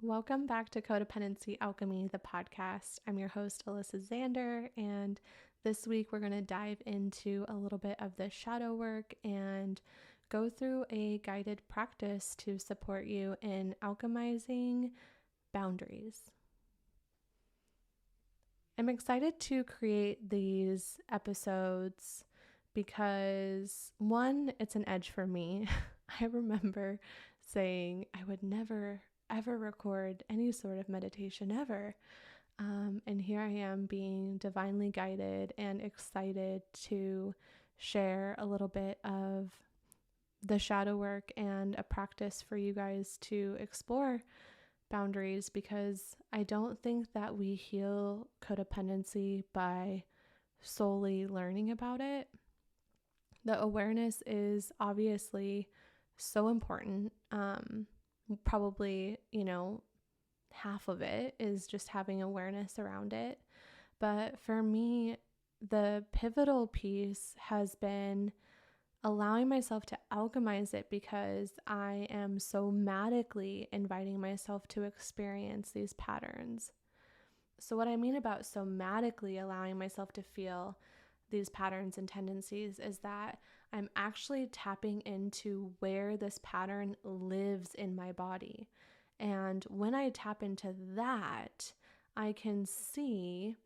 Welcome back to Codependency Alchemy, the podcast. I'm your host, Alyssa Zander, and this week we're going to dive into a little bit of the shadow work and go through a guided practice to support you in alchemizing boundaries. I'm excited to create these episodes because, one, it's an edge for me. I remember saying I would never ever record any sort of meditation ever. And here I am being divinely guided and excited to share a little bit of the shadow work and a practice for you guys to explore boundaries, because I don't think that we heal codependency by solely learning about it. The awareness is obviously so important. Probably, half of it is just having awareness around it. But for me, the pivotal piece has been allowing myself to alchemize it, because I am somatically inviting myself to experience these patterns. So what I mean about somatically allowing myself to feel these patterns and tendencies is that I'm actually tapping into where this pattern lives in my body. And when I tap into that, I can see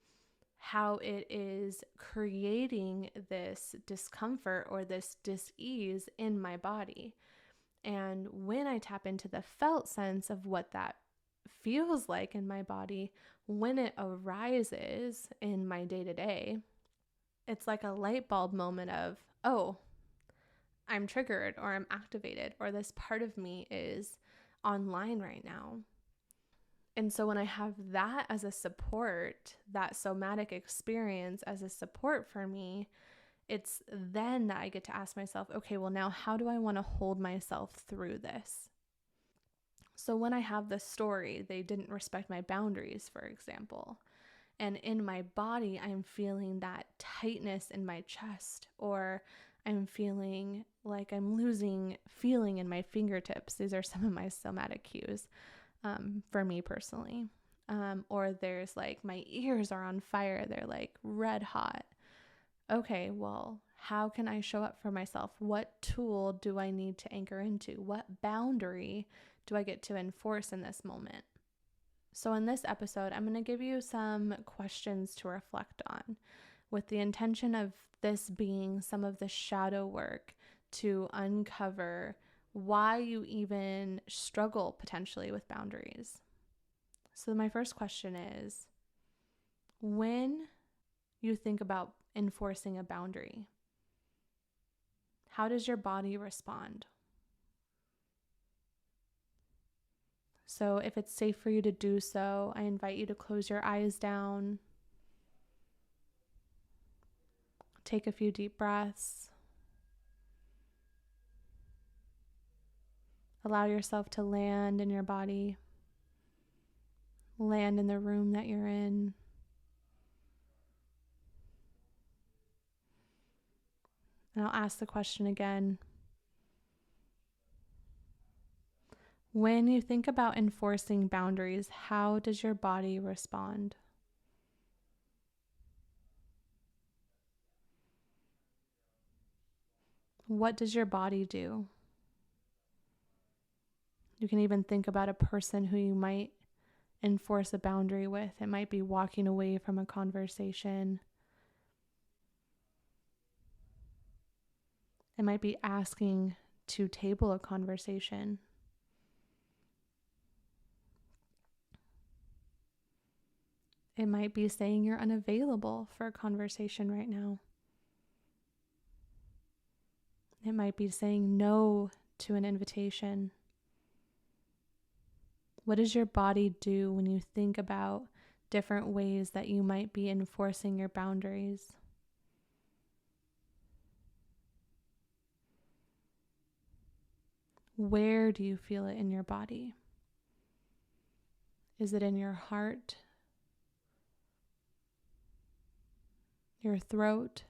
how it is creating this discomfort or this dis-ease in my body. And when I tap into the felt sense of what that feels like in my body, when it arises in my day-to-day, it's like a light bulb moment of, oh, I'm triggered, or I'm activated, or this part of me is online right now. And so when I have that as a support, that somatic experience as a support for me, it's then that I get to ask myself, okay, well now how do I want to hold myself through this? So when I have this story, they didn't respect my boundaries, for example, and in my body, I'm feeling that tightness in my chest, or I'm feeling like I'm losing feeling in my fingertips. These are some of my somatic cues for me personally. Or there's like my ears are on fire. They're like red hot. Okay, well, how can I show up for myself? What tool do I need to anchor into? What boundary do I get to enforce in this moment? So in this episode, I'm going to give you some questions to reflect on, with the intention of this being some of the shadow work to uncover why you even struggle potentially with boundaries. So my first question is, when you think about enforcing a boundary, how does your body respond? So if it's safe for you to do so, I invite you to close your eyes down. Take a few deep breaths. Allow yourself to land in your body. Land in the room that you're in. And I'll ask the question again. When you think about enforcing boundaries, how does your body respond? What does your body do? You can even think about a person who you might enforce a boundary with. It might be walking away from a conversation. It might be asking to table a conversation. It might be saying you're unavailable for a conversation right now. It might be saying no to an invitation. What does your body do when you think about different ways that you might be enforcing your boundaries? Where do you feel it in your body? Is it in your heart? Your throat?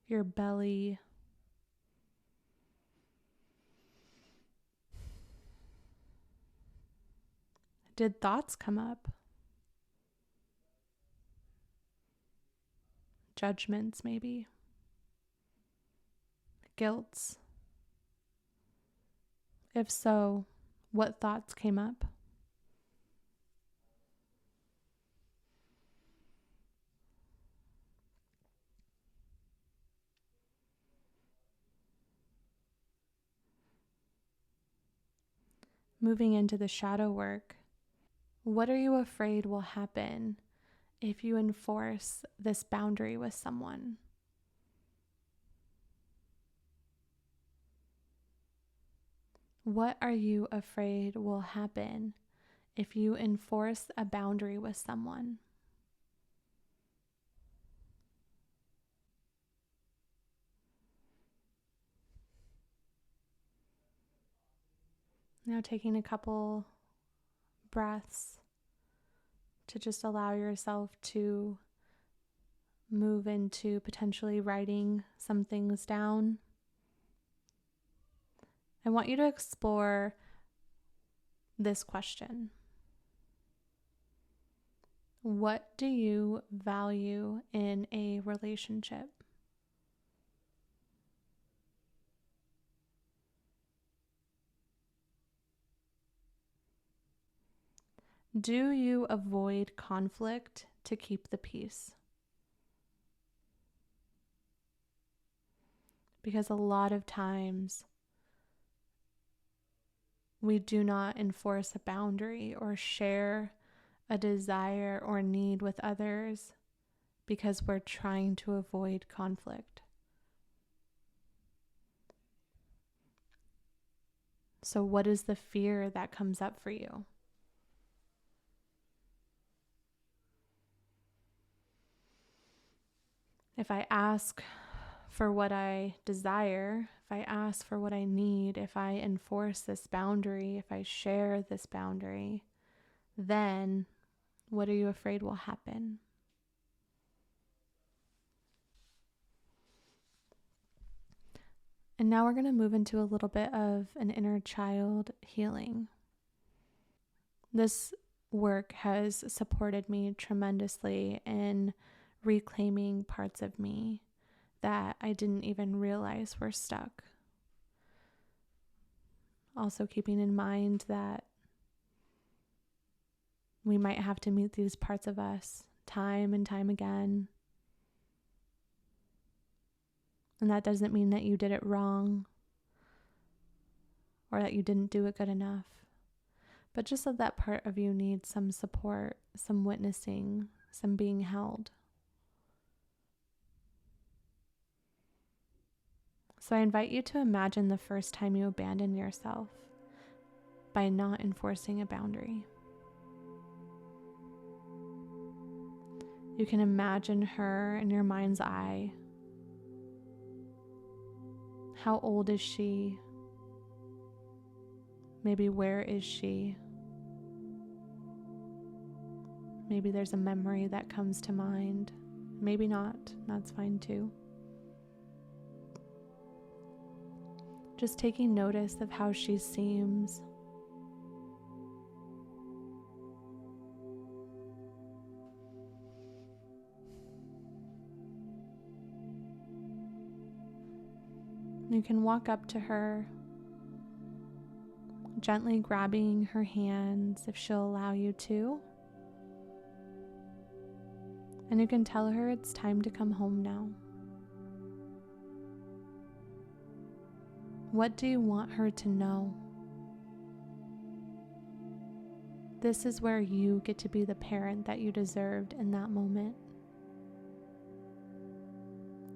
Your belly? Did thoughts come up? Judgments, maybe? Guilts? If so, what thoughts came up? Moving into the shadow work, what are you afraid will happen if you enforce this boundary with someone? What are you afraid will happen if you enforce a boundary with someone? Now taking a couple breaths to just allow yourself to move into potentially writing some things down. I want you to explore this question. What do you value in a relationship? Do you avoid conflict to keep the peace? Because a lot of times we do not enforce a boundary or share a desire or need with others because we're trying to avoid conflict. So what is the fear that comes up for you? If I ask for what I desire, if I ask for what I need, if I enforce this boundary, if I share this boundary, then what are you afraid will happen? And now we're going to move into a little bit of an inner child healing. This work has supported me tremendously in reclaiming parts of me that I didn't even realize were stuck. Also keeping in mind that we might have to meet these parts of us time and time again. And that doesn't mean that you did it wrong or that you didn't do it good enough, but just that part of you needs some support, some witnessing, some being held. So I invite you to imagine the first time you abandoned yourself by not enforcing a boundary. You can imagine her in your mind's eye. How old is she? Maybe where is she? Maybe there's a memory that comes to mind. Maybe not. That's fine too. Just taking notice of how she seems. You can walk up to her, gently grabbing her hands if she'll allow you to. And you can tell her it's time to come home now. What do you want her to know? This is where you get to be the parent that you deserved in that moment.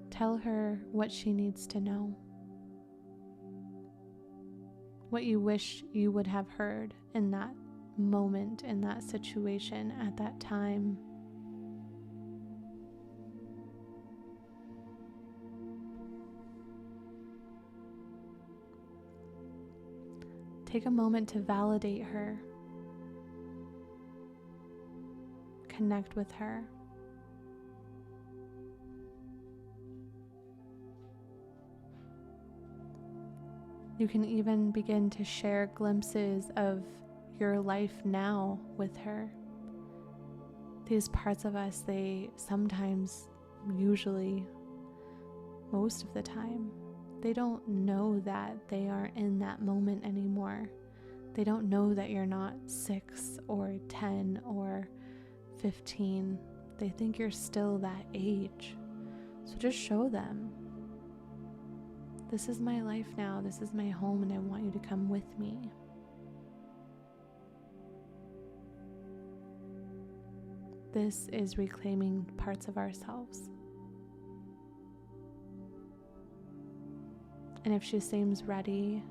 Tell her what she needs to know. What you wish you would have heard in that moment, in that situation, at that time. Take a moment to validate her. Connect with her. You can even begin to share glimpses of your life now with her. These parts of us, they sometimes, usually, most of the time, they don't know that they are in that moment anymore. They don't know that you're not 6 or 10 or 15. They think you're still that age. So just show them, this is my life now, this is my home, and I want you to come with me. This is reclaiming parts of ourselves. And if she seems ready,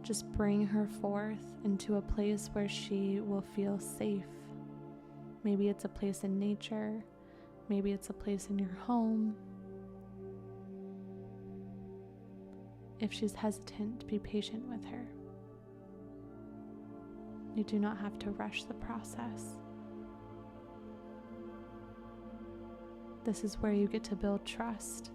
just bring her forth into a place where she will feel safe. Maybe it's a place in nature, maybe it's a place in your home. If she's hesitant, be patient with her. You do not have to rush the process. This is where you get to build trust.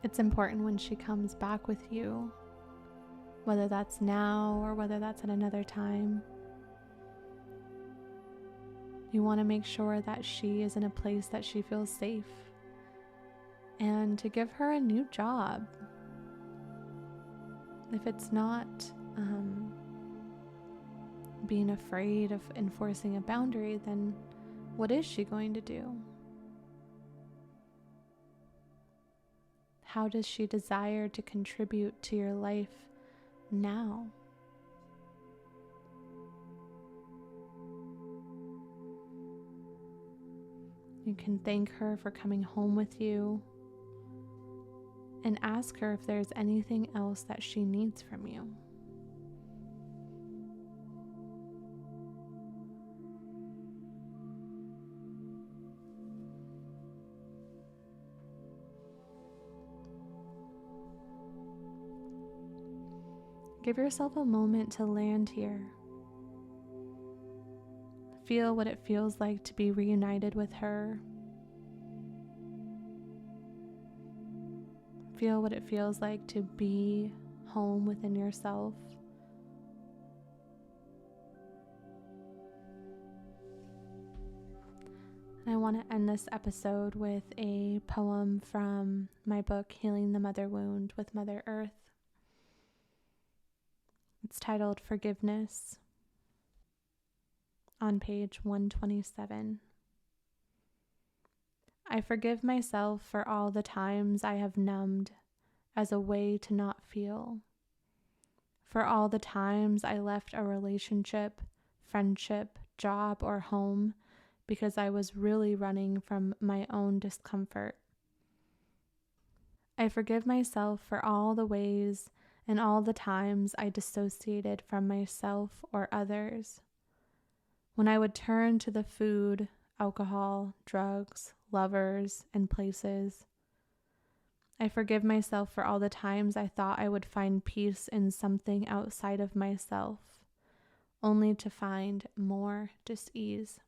It's important when she comes back with you, whether that's now or whether that's at another time. You want to make sure that she is in a place that she feels safe, and to give her a new job. If it's not being afraid of enforcing a boundary, then what is she going to do? How does she desire to contribute to your life now? You can thank her for coming home with you and ask her if there's anything else that she needs from you. Give yourself a moment to land here. Feel what it feels like to be reunited with her. Feel what it feels like to be home within yourself. And I want to end this episode with a poem from my book, Healing the Mother Wound with Mother Earth. It's titled Forgiveness, on page 127. I forgive myself for all the times I have numbed as a way to not feel, for all the times I left a relationship, friendship, job, or home because I was really running from my own discomfort. I forgive myself for all the ways and all the times I dissociated from myself or others. When I would turn to the food, alcohol, drugs, lovers, and places. I forgive myself for all the times I thought I would find peace in something outside of myself, only to find more dis-ease.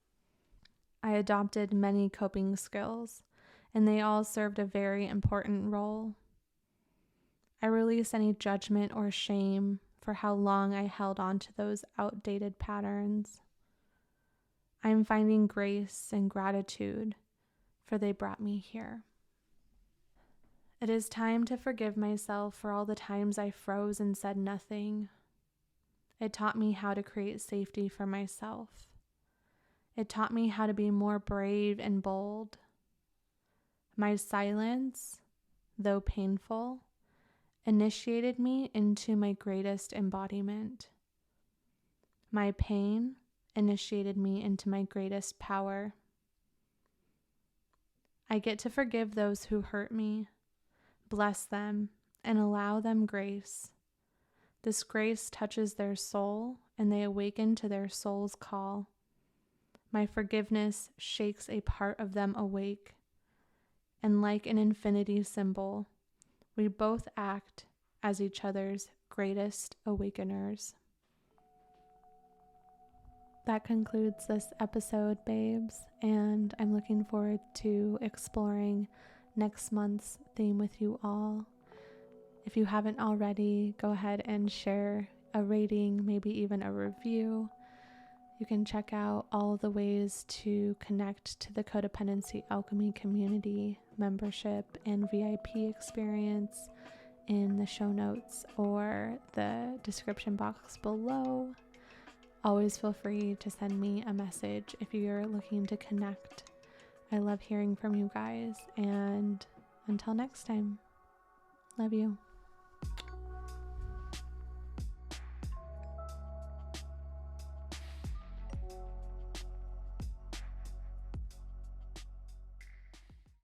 I adopted many coping skills, and they all served a very important role. I release any judgment or shame for how long I held on to those outdated patterns. I am finding grace and gratitude, for they brought me here. It is time to forgive myself for all the times I froze and said nothing. It taught me how to create safety for myself. It taught me how to be more brave and bold. My silence, though painful, initiated me into my greatest embodiment. My pain initiated me into my greatest power. I get to forgive those who hurt me, bless them, and allow them grace. This grace touches their soul, and they awaken to their soul's call. My forgiveness shakes a part of them awake, and like an infinity symbol, we both act as each other's greatest awakeners. that concludes this episode, babes, and I'm looking forward to exploring next month's theme with you all. If you haven't already, go ahead and share a rating, maybe even a review. You can check out all the ways to connect to the Codependency Alchemy community membership and VIP experience in the show notes or the description box below. Always feel free to send me a message if you're looking to connect. I love hearing from you guys, and until next time, love you.